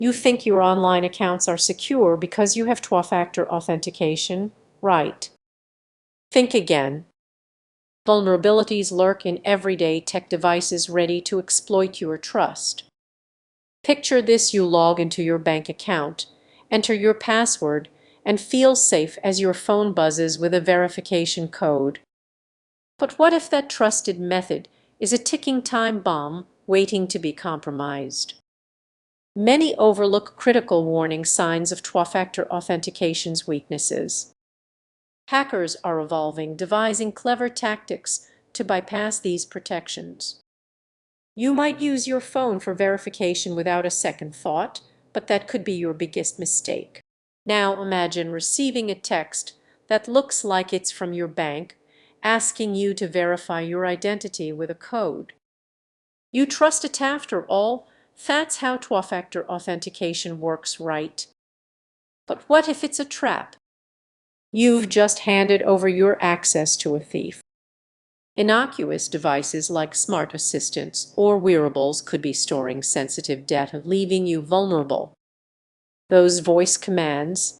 You think your online accounts are secure because you have two-factor authentication, right? Think again. Vulnerabilities lurk in everyday tech devices ready to exploit your trust. Picture this: you log into your bank account, enter your password, and feel safe as your phone buzzes with a verification code. But what if that trusted method is a ticking time bomb waiting to be compromised? Many overlook critical warning signs of two-factor authentication's weaknesses. Hackers are evolving, devising clever tactics to bypass these protections. You might use your phone for verification without a second thought, but that could be your biggest mistake. Now imagine receiving a text that looks like it's from your bank, asking you to verify your identity with a code. You trust it after all. That's how two-factor authentication works, right? But what if it's a trap? You've just handed over your access to a thief. Innocuous devices like smart assistants or wearables could be storing sensitive data, leaving you vulnerable. Those voice commands,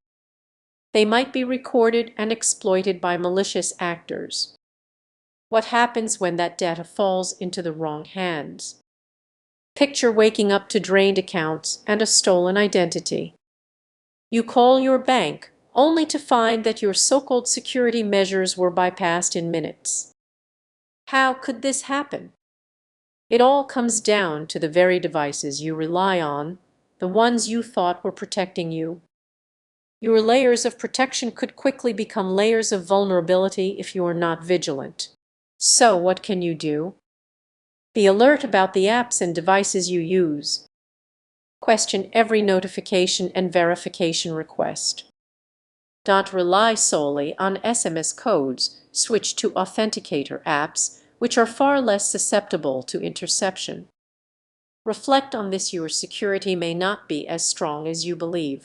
they might be recorded and exploited by malicious actors. What happens when that data falls into the wrong hands? Picture waking up to drained accounts and a stolen identity. You call your bank only to find that your so-called security measures were bypassed in minutes. How could this happen? It all comes down to the very devices you rely on, the ones you thought were protecting you. Your layers of protection could quickly become layers of vulnerability if you are not vigilant. So what can you do? Be alert about the apps and devices you use. Question every notification and verification request. Don't rely solely on SMS codes. Switch to authenticator apps, which are far less susceptible to interception. Reflect on this: your security may not be as strong as you believe.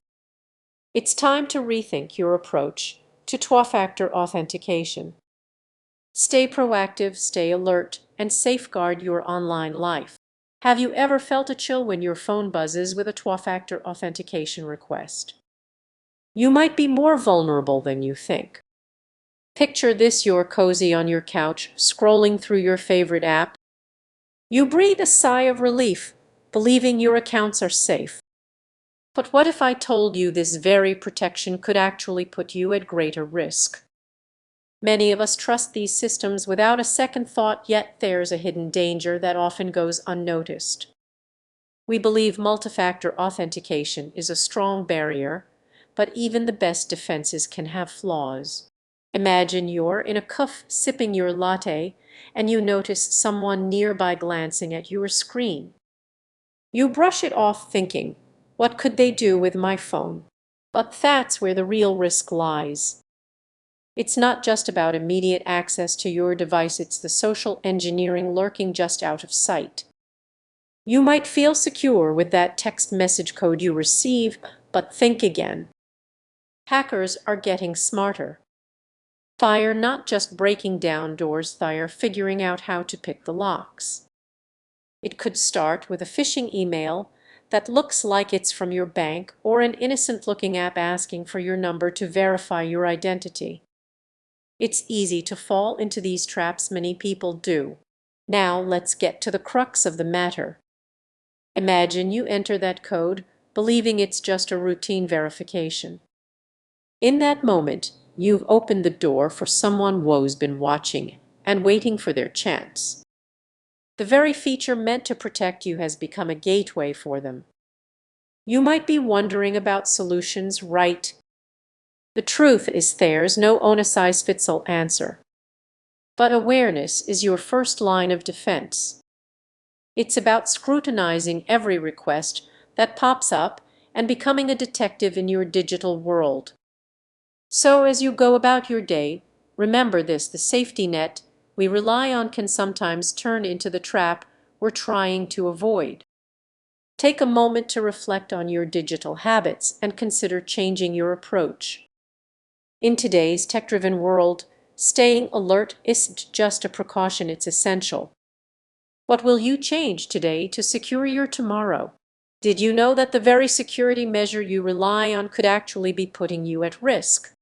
It's time to rethink your approach to two-factor authentication. Stay proactive, stay alert, and safeguard your online life. Have you ever felt a chill when your phone buzzes with a two-factor authentication request? You might be more vulnerable than you think. Picture this: you're cozy on your couch, scrolling through your favorite app. You breathe a sigh of relief, believing your accounts are safe. But what if I told you this very protection could actually put you at greater risk? Many of us trust these systems without a second thought, yet there's a hidden danger that often goes unnoticed. We believe multi-factor authentication is a strong barrier, but even the best defenses can have flaws. Imagine you're in a cafe sipping your latte and you notice someone nearby glancing at your screen. You brush it off thinking, what could they do with my phone? But that's where the real risk lies. It's not just about immediate access to your device, it's the social engineering lurking just out of sight. You might feel secure with that text message code you receive, but think again. Hackers are getting smarter. They're not just breaking down doors, they're figuring out how to pick the locks. It could start with a phishing email that looks like it's from your bank, or an innocent-looking app asking for your number to verify your identity. It's easy to fall into these traps, many people do. Now let's get to the crux of the matter. Imagine you enter that code, believing it's just a routine verification. In that moment, you've opened the door for someone who's been watching and waiting for their chance. The very feature meant to protect you has become a gateway for them. You might be wondering about solutions, right? The truth is there's no one-size-fits-all answer. But awareness is your first line of defense. It's about scrutinizing every request that pops up and becoming a detective in your digital world. So as you go about your day, remember this: the safety net we rely on can sometimes turn into the trap we're trying to avoid. Take a moment to reflect on your digital habits and consider changing your approach. In today's tech-driven world, staying alert isn't just a precaution, it's essential. What will you change today to secure your tomorrow? Did you know that the very security measure you rely on could actually be putting you at risk?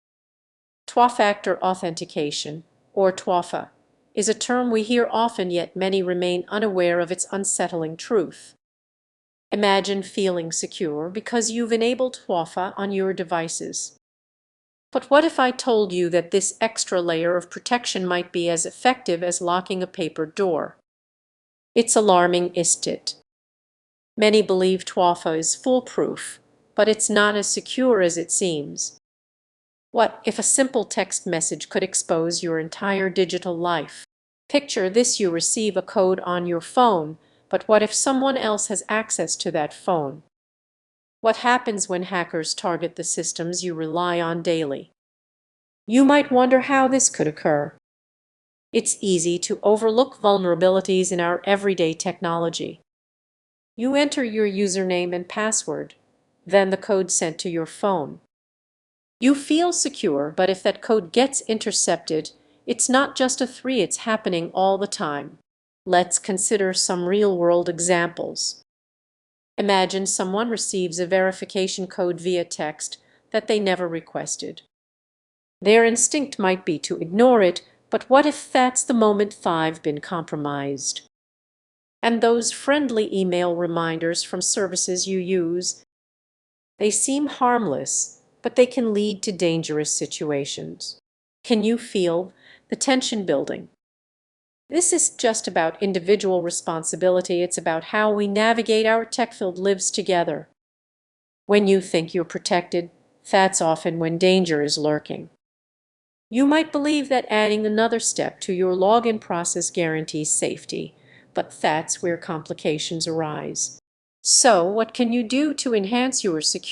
Two-factor authentication, or TWAFA, is a term we hear often, yet many remain unaware of its unsettling truth. Imagine feeling secure because you've enabled TWAFA on your devices. But what if I told you that this extra layer of protection might be as effective as locking a paper door? It's alarming, isn't it? Many believe TWAFA is foolproof, but it's not as secure as it seems. What if a simple text message could expose your entire digital life? Picture this: you receive a code on your phone, but what if someone else has access to that phone? What happens when hackers target the systems you rely on daily? You might wonder how this could occur. It's easy to overlook vulnerabilities in our everyday technology. You enter your username and password, then the code sent to your phone. You feel secure, but if that code gets intercepted, it's not just a 3, it's happening all the time. Let's consider some real-world examples. Imagine someone receives a verification code via text that they never requested. Their instinct might be to ignore it, but what if that's the moment they've been compromised? And those friendly email reminders from services you use, they seem harmless, but they can lead to dangerous situations. Can you feel the tension building? This is just about individual responsibility. It's about how we navigate our tech-filled lives together. When you think you're protected, that's often when danger is lurking. You might believe that adding another step to your login process guarantees safety, but that's where complications arise. So, what can you do to enhance your security?